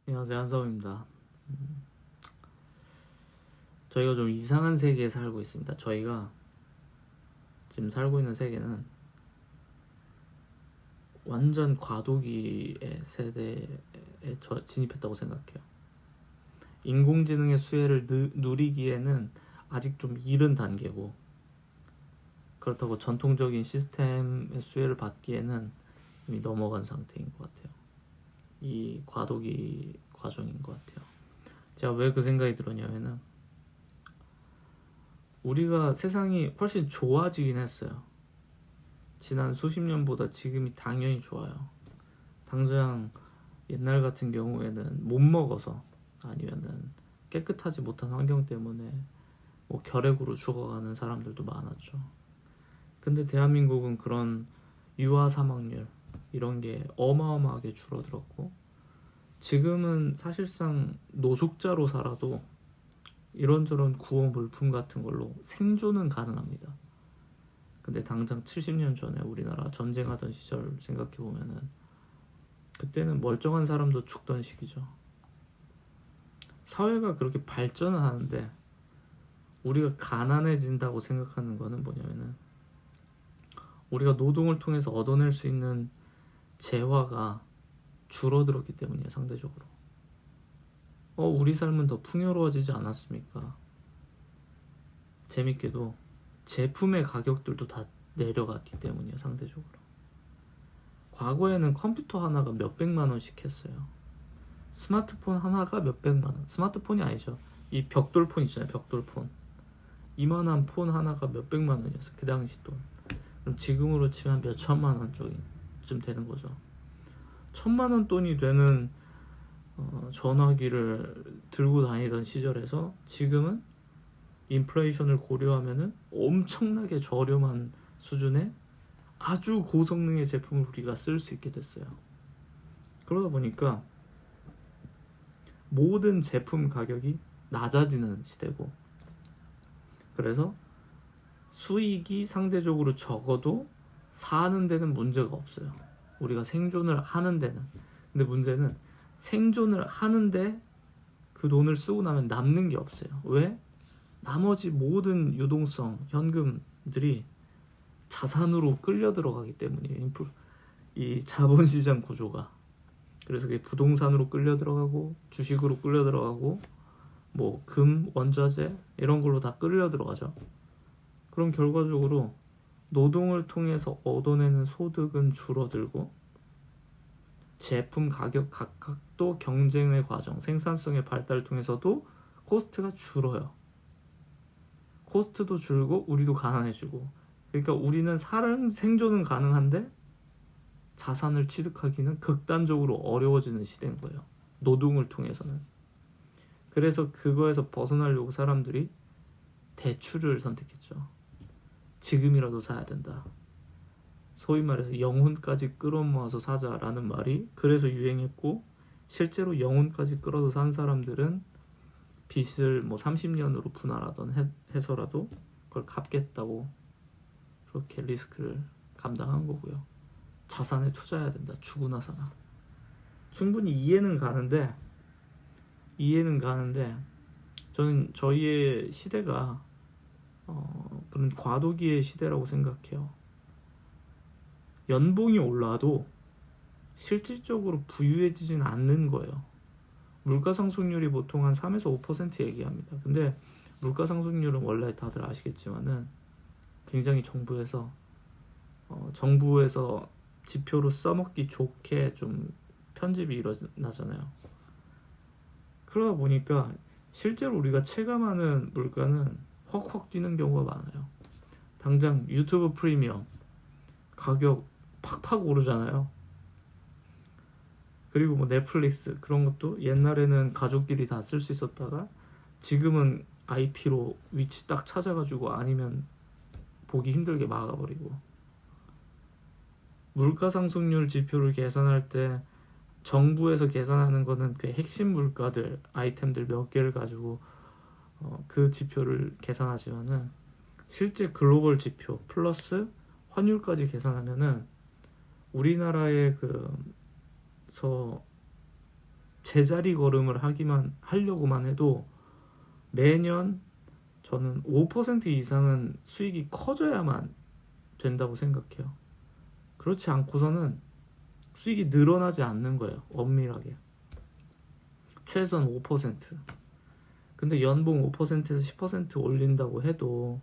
안녕하세요, 한서우입니다. 저희가 좀 이상한 세계에 살고 있습니다. 저희가 지금 살고 있는 세계는 완전 과도기의 세대에 진입했다고 생각해요. 인공지능의 수혜를 누리기에는 아직 좀 이른 단계고, 그렇다고 전통적인 시스템의 수혜를 받기에는 이미 넘어간 상태인 것 같아요. 이 과도기 과정인 것 같아요. 제가 왜 그 생각이 들었냐면은, 우리가 세상이 훨씬 좋아지긴 했어요. 지난 수십 년보다 지금이 당연히 좋아요. 당장 옛날 같은 경우에는 못 먹어서, 아니면은 깨끗하지 못한 환경 때문에 뭐 결핵으로 죽어가는 사람들도 많았죠. 근데 대한민국은 그런 유아 사망률 이런 게 어마어마하게 줄어들었고, 지금은 사실상 노숙자로 살아도 이런저런 구호 물품 같은 걸로 생존은 가능합니다. 근데 당장 70년 전에 우리나라 전쟁하던 시절 생각해보면은, 그때는 멀쩡한 사람도 죽던 시기죠. 사회가 그렇게 발전을 하는데 우리가 가난해진다고 생각하는 거는 뭐냐면은, 우리가 노동을 통해서 얻어낼 수 있는 재화가 줄어들었기 때문이에요. 상대적으로 우리 삶은 더 풍요로워지지 않았습니까? 재밌게도 제품의 가격들도 다 내려갔기 때문이에요. 상대적으로 과거에는 컴퓨터 하나가 몇백만 원씩 했어요. 스마트폰 하나가 몇백만 원. 스마트폰이 아니죠, 이 벽돌폰 있잖아요. 벽돌폰, 이만한 폰 하나가 몇백만 원이었어요, 그 당시 돈. 그럼 지금으로 치면 몇 천만 원 쯤 되는 거죠. 천만 원 돈이 되는 전화기를 들고 다니던 시절에서 지금은 인플레이션을 고려하면은 엄청나게 저렴한 수준의 아주 고성능의 제품을 우리가 쓸 수 있게 됐어요. 그러다 보니까 모든 제품 가격이 낮아지는 시대고, 그래서 수익이 상대적으로 적어도 사는 데는 문제가 없어요. 우리가 생존을 하는 데는. 근데 문제는 생존을 하는데 그 돈을 쓰고 나면 남는 게 없어요. 왜? 나머지 모든 유동성 현금들이 자산으로 끌려 들어가기 때문이에요. 이 자본시장 구조가. 그래서 그게 부동산으로 끌려 들어가고, 주식으로 끌려 들어가고, 뭐 금, 원자재 이런 걸로 다 끌려 들어가죠. 그럼 결과적으로 노동을 통해서 얻어내는 소득은 줄어들고, 제품 가격 각각도 경쟁의 과정, 생산성의 발달을 통해서도 코스트가 줄어요. 코스트도 줄고 우리도 가난해지고, 그러니까 우리는 생존은 가능한데 자산을 취득하기는 극단적으로 어려워지는 시대인 거예요. 노동을 통해서는. 그래서 그거에서 벗어나려고 사람들이 대출을 선택했죠. 지금이라도 사야 된다. 소위 말해서 영혼까지 끌어모아서 사자라는 말이 그래서 유행했고, 실제로 영혼까지 끌어서 산 사람들은 빚을 뭐 30년으로 분할하던 해서라도 그걸 갚겠다고 그렇게 리스크를 감당한 거고요. 자산에 투자해야 된다, 죽으나 사나. 충분히 이해는 가는데 저는 저희의 시대가 그런 과도기의 시대라고 생각해요. 연봉이 올라도 실질적으로 부유해지진 않는 거예요. 물가 상승률이 보통 한 3에서 5% 얘기합니다. 근데 물가 상승률은 원래 다들 아시겠지만은 굉장히 정부에서 지표로 써먹기 좋게 좀 편집이 일어나잖아요. 그러다 보니까 실제로 우리가 체감하는 물가는 확확 뛰는 경우가 많아요. 당장 유튜브 프리미엄 가격 팍팍 오르잖아요. 그리고 뭐 넷플릭스 그런 것도 옛날에는 가족끼리 다 쓸 수 있었다가 지금은 IP로 위치 딱 찾아가지고 아니면 보기 힘들게 막아버리고, 물가 상승률 지표를 계산할 때 정부에서 계산하는 거는 그 핵심 물가들, 아이템들 몇 개를 가지고 그 지표를 계산하지만은, 실제 글로벌 지표 플러스 환율까지 계산하면은 우리나라의 제자리 걸음을 하려고만 해도 매년 저는 5% 이상은 수익이 커져야만 된다고 생각해요. 그렇지 않고서는 수익이 늘어나지 않는 거예요. 엄밀하게. 최소한 5%. 근데 연봉 5%에서 10% 올린다고 해도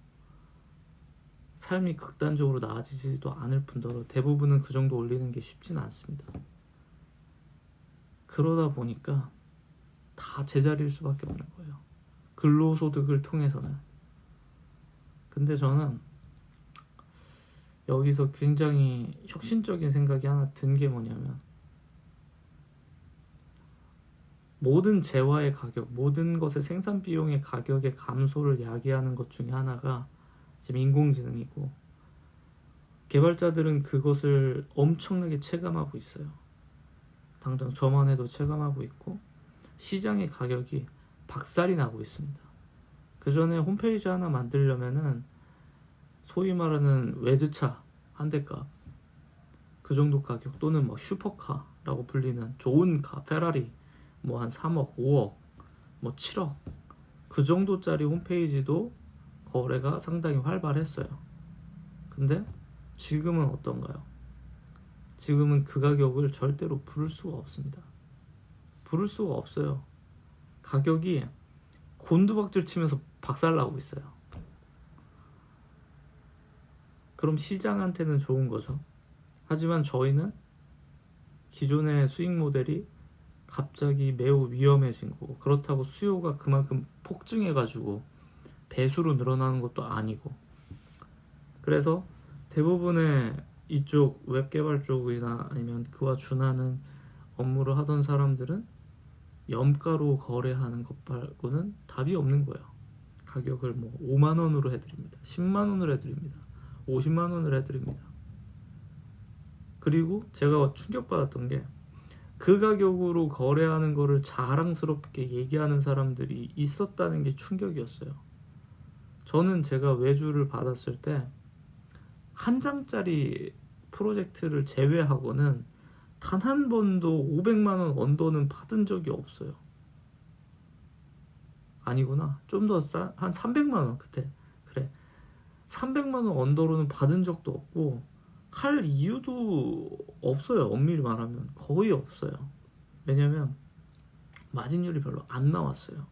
삶이 극단적으로 나아지지도 않을 뿐더러 대부분은 그 정도 올리는 게 쉽지는 않습니다. 그러다 보니까 다 제자리일 수밖에 없는 거예요. 근로소득을 통해서는. 근데 저는 여기서 굉장히 혁신적인 생각이 하나 든 게 뭐냐면, 모든 재화의 가격, 모든 것의 생산 비용의 가격의 감소를 야기하는 것 중에 하나가 지금 인공지능이고, 개발자들은 그것을 엄청나게 체감하고 있어요. 당장 저만 해도 체감하고 있고, 시장의 가격이 박살이 나고 있습니다. 그 전에 홈페이지 하나 만들려면은 소위 말하는 외제차 한 대값, 그 정도 가격, 또는 뭐 슈퍼카라고 불리는 좋은 카, 페라리 뭐 한 3억, 5억, 뭐 7억, 그 정도짜리 홈페이지도 거래가 상당히 활발했어요. 근데 지금은 어떤가요? 지금은 그 가격을 절대로 부를 수가 없습니다. 부를 수가 없어요. 가격이 곤두박질 치면서 박살나고 있어요. 그럼 시장한테는 좋은 거죠. 하지만 저희는 기존의 수익 모델이 갑자기 매우 위험해진 거고, 그렇다고 수요가 그만큼 폭증해가지고 배수로 늘어나는 것도 아니고, 그래서 대부분의 이쪽 웹개발 쪽이나 아니면 그와 준하는 업무를 하던 사람들은 염가로 거래하는 것 말고는 답이 없는 거예요. 가격을 뭐 5만 원으로 해드립니다. 10만 원으로 해드립니다. 50만 원으로 해드립니다. 그리고 제가 충격받았던 게, 그 가격으로 거래하는 거를 자랑스럽게 얘기하는 사람들이 있었다는 게 충격이었어요. 저는 제가 외주를 받았을 때 한 장짜리 프로젝트를 제외하고는 단 한 번도 500만 원 언더는 받은 적이 없어요. 아니구나. 좀 더 한 300만 원 그때. 그래. 300만 원 언더로는 받은 적도 없고 할 이유도 없어요. 엄밀히 말하면 거의 없어요. 왜냐면 마진율이 별로 안 나왔어요.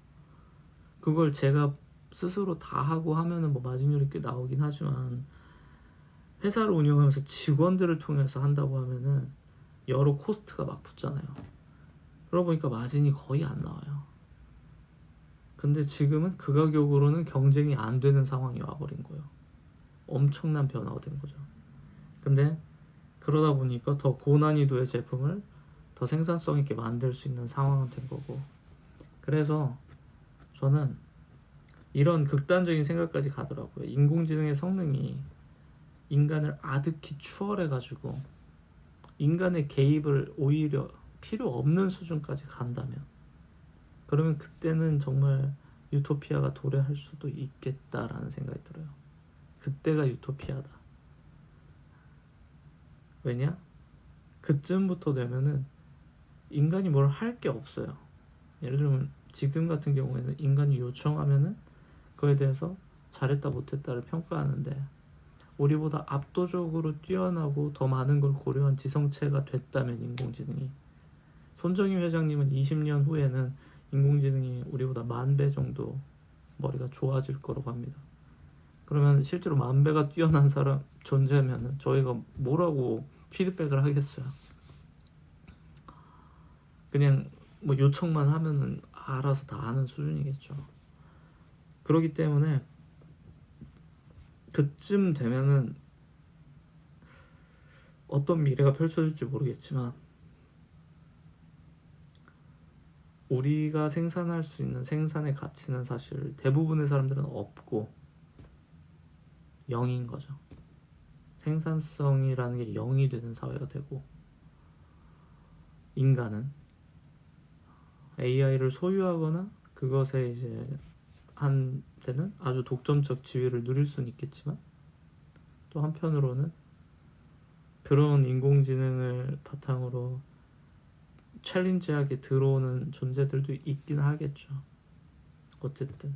그걸 제가 스스로 다 하고 하면은 뭐 마진율이 꽤 나오긴 하지만, 회사를 운영하면서 직원들을 통해서 한다고 하면은 여러 코스트가 막 붙잖아요. 그러다 보니까 마진이 거의 안 나와요. 근데 지금은 그 가격으로는 경쟁이 안 되는 상황이 와버린 거예요. 엄청난 변화가 된 거죠. 근데 그러다 보니까 더 고난이도의 제품을 더 생산성 있게 만들 수 있는 상황은 된 거고, 그래서 저는 이런 극단적인 생각까지 가더라고요. 인공지능의 성능이 인간을 아득히 추월해가지고 인간의 개입을 오히려 필요 없는 수준까지 간다면, 그러면 그때는 정말 유토피아가 도래할 수도 있겠다라는 생각이 들어요. 그때가 유토피아다. 왜냐? 그쯤부터 되면은 인간이 뭘 할 게 없어요. 예를 들면 지금 같은 경우에는 인간이 요청하면은 그거에 대해서 잘했다 못했다를 평가하는데, 우리보다 압도적으로 뛰어나고 더 많은 걸 고려한 지성체가 됐다면 인공지능이, 손정희 회장님은 20년 후에는 인공지능이 우리보다 10,000배 정도 머리가 좋아질 거라고 합니다. 그러면 실제로 10,000배가 뛰어난 사람 존재면 저희가 뭐라고 피드백을 하겠어요? 그냥 뭐 요청만 하면은 알아서 다 아는 수준이겠죠. 그렇기 때문에 그쯤 되면은 어떤 미래가 펼쳐질지 모르겠지만, 우리가 생산할 수 있는 생산의 가치는 사실 대부분의 사람들은 없고 0인 거죠. 생산성이라는 게 0이 되는 사회가 되고, 인간은 AI를 소유하거나 그것에 이제 한때는 아주 독점적 지위를 누릴 수는 있겠지만, 또 한편으로는 그런 인공지능을 바탕으로 챌린지하게 들어오는 존재들도 있긴 하겠죠. 어쨌든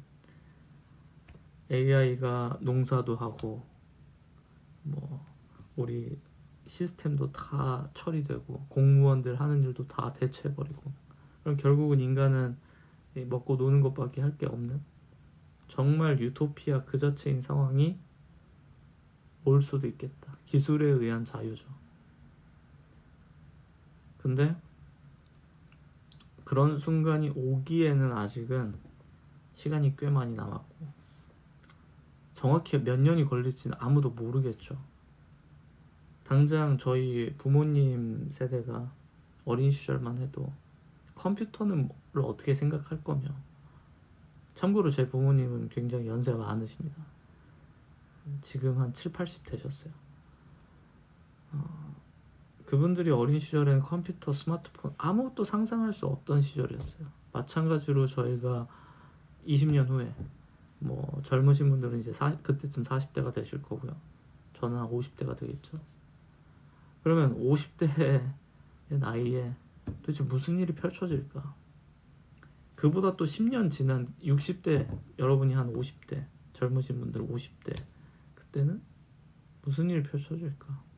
AI가 농사도 하고 뭐 우리 시스템도 다 처리되고 공무원들 하는 일도 다 대체해버리고, 그럼 결국은 인간은 먹고 노는 것밖에 할 게 없는 정말 유토피아 그 자체인 상황이 올 수도 있겠다. 기술에 의한 자유죠. 근데 그런 순간이 오기에는 아직은 시간이 꽤 많이 남았고, 정확히 몇 년이 걸릴지는 아무도 모르겠죠. 당장 저희 부모님 세대가 어린 시절만 해도 컴퓨터는 뭘 어떻게 생각할 거며, 참고로 제 부모님은 굉장히 연세가 많으십니다. 지금 한 7, 80 되셨어요. 그분들이 어린 시절엔 컴퓨터, 스마트폰 아무것도 상상할 수 없던 시절이었어요. 마찬가지로 저희가 20년 후에 뭐 젊으신 분들은 이제 그때쯤 40대가 되실 거고요. 저는 한 50대가 되겠죠. 그러면 50대의 나이에 도대체 무슨 일이 펼쳐질까? 그보다 또 10년 지난 60대, 여러분이 한 50대, 젊으신 분들 50대, 그때는 무슨 일이 펼쳐질까?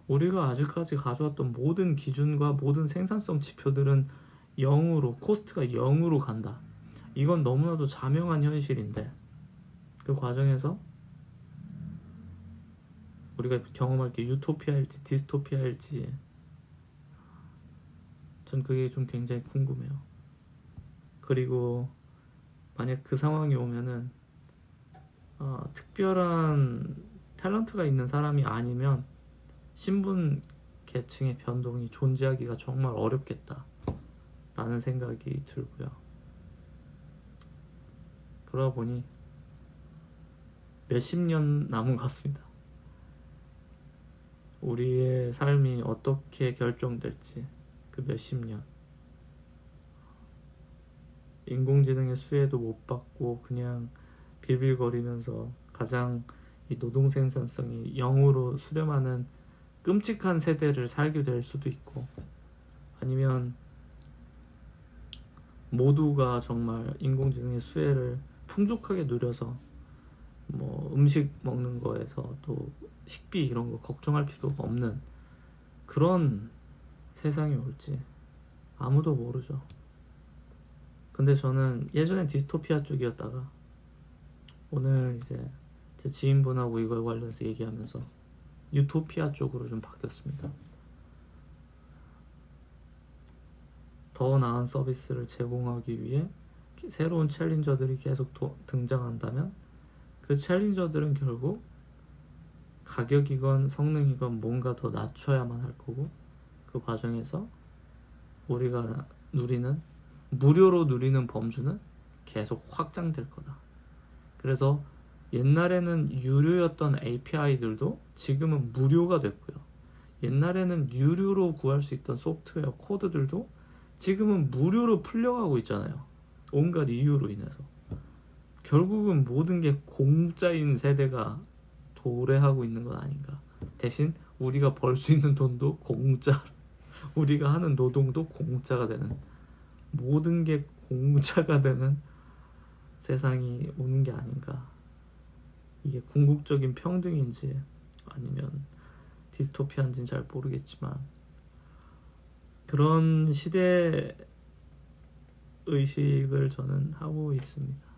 우리가 아직까지 가져왔던 모든 기준과 모든 생산성 지표들은 0으로, 코스트가 0으로 간다. 이건 너무나도 자명한 현실인데, 그 과정에서 우리가 경험할 게 유토피아일지 디스토피아일지 전 그게 좀 굉장히 궁금해요. 그리고 만약 그 상황이 오면은 특별한 탤런트가 있는 사람이 아니면 신분 계층의 변동이 존재하기가 정말 어렵겠다 라는 생각이 들고요. 그러다 보니 몇십 년 남은 것 같습니다. 우리의 삶이 어떻게 결정될지, 그 몇십 년. 인공지능의 수혜도 못 받고 그냥 빌빌거리면서 가장 이 노동 생산성이 0으로 수렴하는 끔찍한 세대를 살게 될 수도 있고, 아니면 모두가 정말 인공지능의 수혜를 풍족하게 누려서 뭐 음식 먹는 거에서 또 식비 이런 거 걱정할 필요가 없는 그런 세상이 올지 아무도 모르죠. 근데 저는 예전에 디스토피아 쪽이었다가 오늘 이제 제 지인분하고 이거에 관련해서 얘기하면서 유토피아 쪽으로 좀 바뀌었습니다. 더 나은 서비스를 제공하기 위해 새로운 챌린저들이 계속 등장한다면 그 챌린저들은 결국 가격이건 성능이건 뭔가 더 낮춰야만 할 거고, 그 과정에서 우리가 무료로 누리는 범주는 계속 확장될 거다. 그래서 옛날에는 유료였던 API들도 지금은 무료가 됐고요. 옛날에는 유료로 구할 수 있던 소프트웨어 코드들도 지금은 무료로 풀려가고 있잖아요. 온갖 이유로 인해서. 결국은 모든 게 공짜인 세대가 도래하고 있는 건 아닌가. 대신 우리가 벌 수 있는 돈도 공짜, 우리가 하는 노동도 공짜가 되는, 모든 게 공짜가 되는 세상이 오는 게 아닌가. 이게 궁극적인 평등인지 아니면 디스토피아인지는 잘 모르겠지만 그런 시대 의식을 저는 하고 있습니다.